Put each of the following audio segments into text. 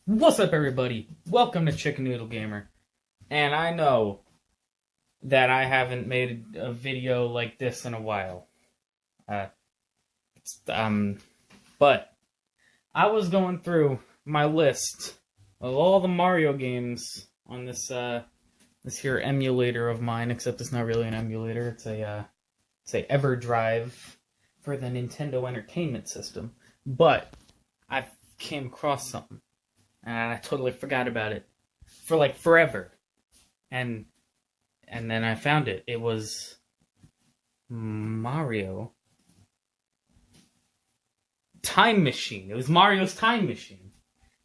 What's up, everybody? Welcome to Chicken Noodle Gamer. And I know that I haven't made a video like this in a while. Uh, um, but I was going through my list of all the Mario games on this here emulator of mine, except it's not really an emulator. It's a EverDrive for the Nintendo Entertainment System. But I came across something. And I totally forgot about it for like forever. And then I found it. It was Mario Time Machine. It was Mario's Time Machine.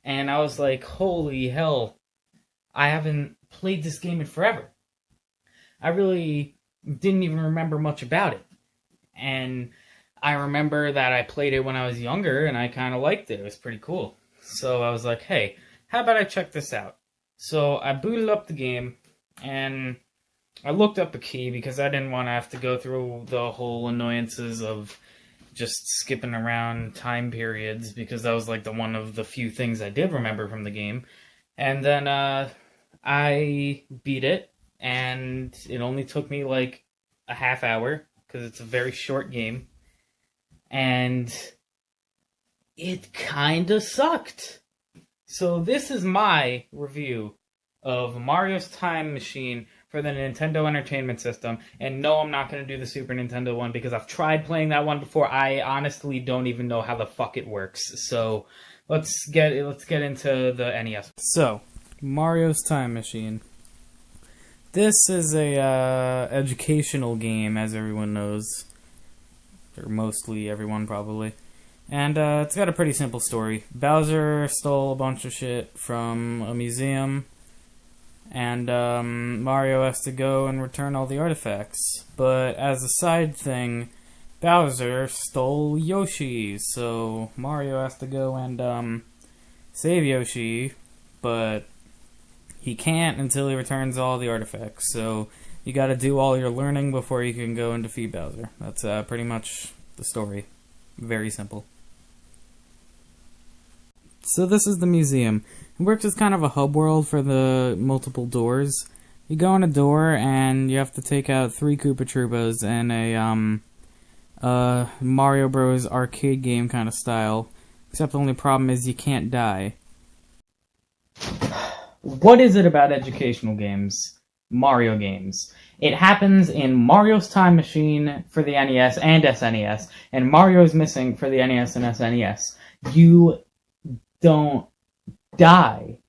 And I was like, holy hell, I haven't played this game in forever. I really didn't even remember much about it. And I remember that I played it when I was younger and I kind of liked it. It was pretty cool. So I was like, hey, how about I check this out? So I booted up the game, and I looked up a key because I didn't want to have to go through the whole annoyances of just skipping around time periods, because that was like one of the few things I did remember from the game. And then I beat it, and it only took me like a half hour, because it's a very short game. And it kinda sucked. So this is my review of Mario's Time Machine for the Nintendo Entertainment System. And no, I'm not going to do the Super Nintendo one because I've tried playing that one before. I honestly don't even know how the fuck it works. So let's get into the NES. So, Mario's Time Machine. This is a educational game, as everyone knows. Or mostly everyone, probably. And it's got a pretty simple story. Bowser stole a bunch of shit from a museum, and Mario has to go and return all the artifacts. But as a side thing, Bowser stole Yoshi, so Mario has to go and save Yoshi, but he can't until he returns all the artifacts. So you gotta do all your learning before you can go and defeat Bowser. That's pretty much the story. Very simple. So this is the museum. It works as kind of a hub world for the multiple doors. You go in a door and you have to take out 3 Koopa Troopas in a Mario Bros. Arcade game kind of style. Except the only problem is you can't die. What is it about educational games? Mario games. It happens in Mario's Time Machine for the NES and SNES, and Mario's Missing for the NES and SNES. You don't die.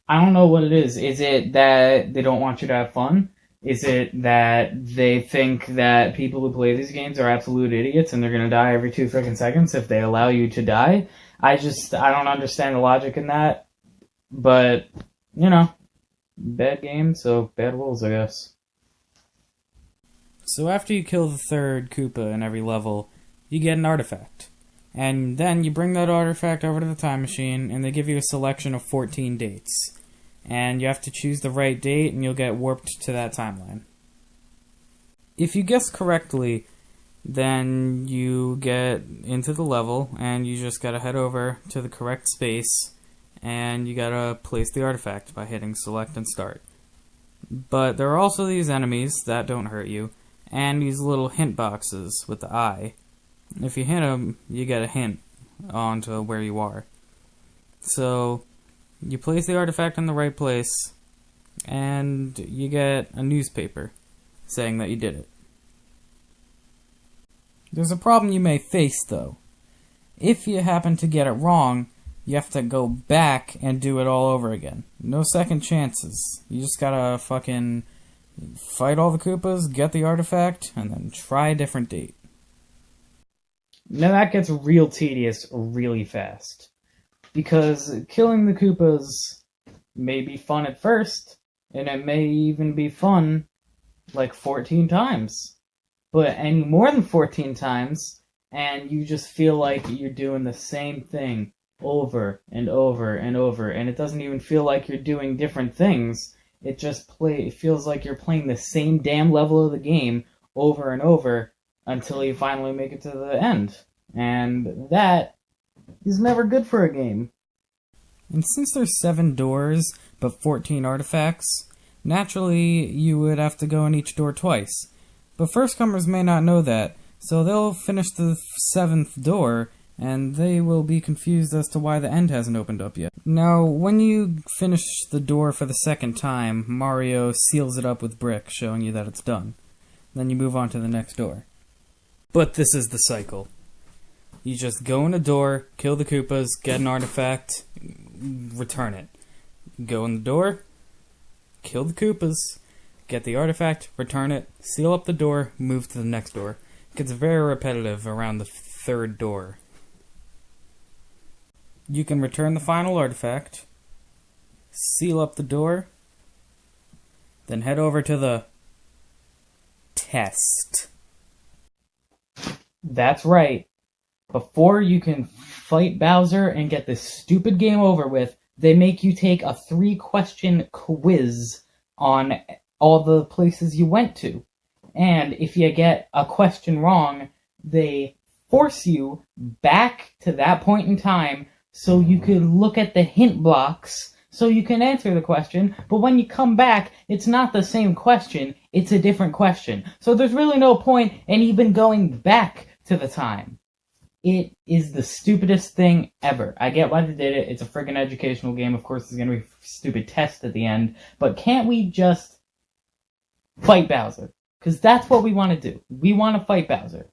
I don't know what it is. Is it that they don't want you to have fun? Is it that they think that people who play these games are absolute idiots and they're gonna die every 2 freaking seconds if they allow you to die? I don't understand the logic in that. But, you know, bad game, so bad rules, I guess. So after you kill the 3rd Koopa in every level, you get an artifact. And then you bring that artifact over to the time machine, and they give you a selection of 14 dates. And you have to choose the right date, and you'll get warped to that timeline. If you guess correctly, then you get into the level, and you just gotta head over to the correct space, and you gotta place the artifact by hitting select and start. But there are also these enemies that don't hurt you, and these little hint boxes with the eye. If you hit them, you get a hint onto where you are. So, you place the artifact in the right place, and you get a newspaper saying that you did it. There's a problem you may face, though. If you happen to get it wrong, you have to go back and do it all over again. No second chances. You just gotta fucking fight all the Koopas, get the artifact, and then try a different date. Now that gets real tedious really fast. Because killing the Koopas may be fun at first, and it may even be fun like 14 times. But any more than 14 times, and you just feel like you're doing the same thing over and over and over, and it doesn't even feel like you're doing different things. It feels like you're playing the same damn level of the game over and over, until you finally make it to the end. And that is never good for a game. And since there's 7 doors, but 14 artifacts, naturally you would have to go in each door twice. But firstcomers may not know that, so they'll finish the 7th door, and they will be confused as to why the end hasn't opened up yet. Now, when you finish the door for the 2nd time, Mario seals it up with brick, showing you that it's done. Then you move on to the next door. But this is the cycle. You just go in a door, kill the Koopas, get an artifact, return it. Go in the door, kill the Koopas, get the artifact, return it, seal up the door, move to the next door. It gets very repetitive around the 3rd door. You can return the final artifact, seal up the door, then head over to the test. That's right. Before you can fight Bowser and get this stupid game over with, they make you take a 3-question quiz on all the places you went to. And if you get a question wrong, they force you back to that point in time so you could look at the hint blocks so you can answer the question, but when you come back, it's not the same question, it's a different question. So there's really no point in even going back to the time. It is the stupidest thing ever. I get why they did it. It's a friggin' educational game. Of course, there's going to be a stupid test at the end. But can't we just fight Bowser? Because that's what we want to do. We want to fight Bowser.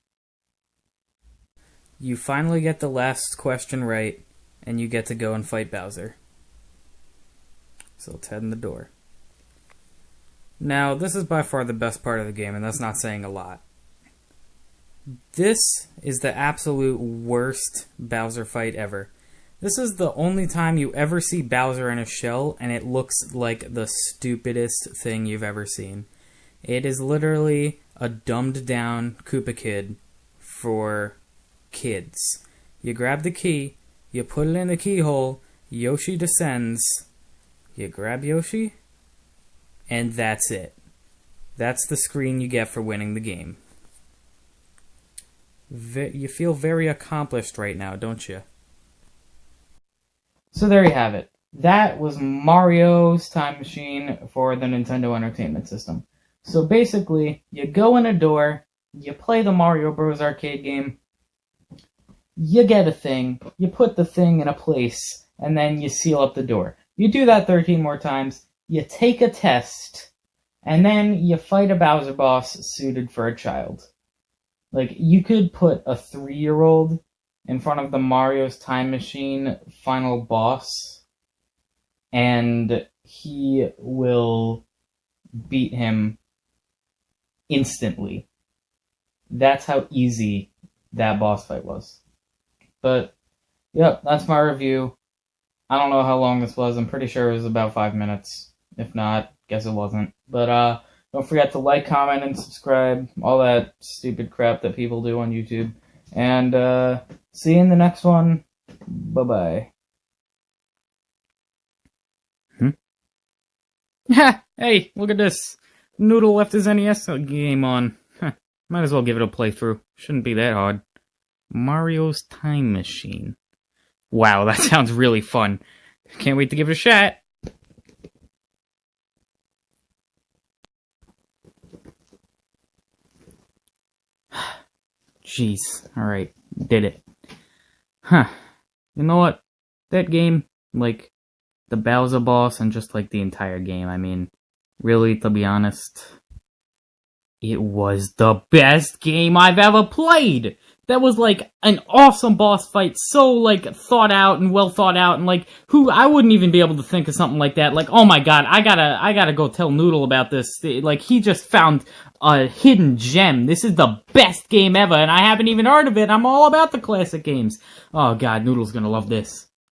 You finally get the last question right, and you get to go and fight Bowser. So let's head in the door. Now, this is by far the best part of the game, and that's not saying a lot. This is the absolute worst Bowser fight ever. This is the only time you ever see Bowser in a shell, and it looks like the stupidest thing you've ever seen. It is literally a dumbed-down Koopa Kid for kids. You grab the key, you put it in the keyhole, Yoshi descends, you grab Yoshi, and that's it. That's the screen you get for winning the game. You feel very accomplished right now, don't you? So there you have it. That was Mario's Time Machine for the Nintendo Entertainment System. So basically, you go in a door, you play the Mario Bros. Arcade game, you get a thing, you put the thing in a place, and then you seal up the door. You do that 13 more times, you take a test, and then you fight a Bowser boss suited for a child. Like, you could put a 3-year-old in front of the Mario's Time Machine final boss, and he will beat him instantly. That's how easy that boss fight was. But, yep, that's my review. I don't know how long this was. I'm pretty sure it was about 5 minutes. If not, guess it wasn't. But, don't forget to like, comment, and subscribe. All that stupid crap that people do on YouTube. And, see you in the next one. Bye-bye. Hey, look at this. Noodle left his NES game on. Might as well give it a playthrough. Shouldn't be that hard. Mario's Time Machine. Wow, that sounds really fun. Can't wait to give it a shot. Jeez. Alright. Did it. Huh. You know what? That game, like, the Bowser boss and just, like, the entire game, I mean, really, to be honest, it was the best game I've ever played! That was, like, an awesome boss fight, so, like, thought out and well thought out, and, like, I wouldn't even be able to think of something like that. Like, oh my god, I gotta go tell Noodle about this. Like, he just found a hidden gem. This is the best game ever, and I haven't even heard of it. I'm all about the classic games. Oh god, Noodle's gonna love this.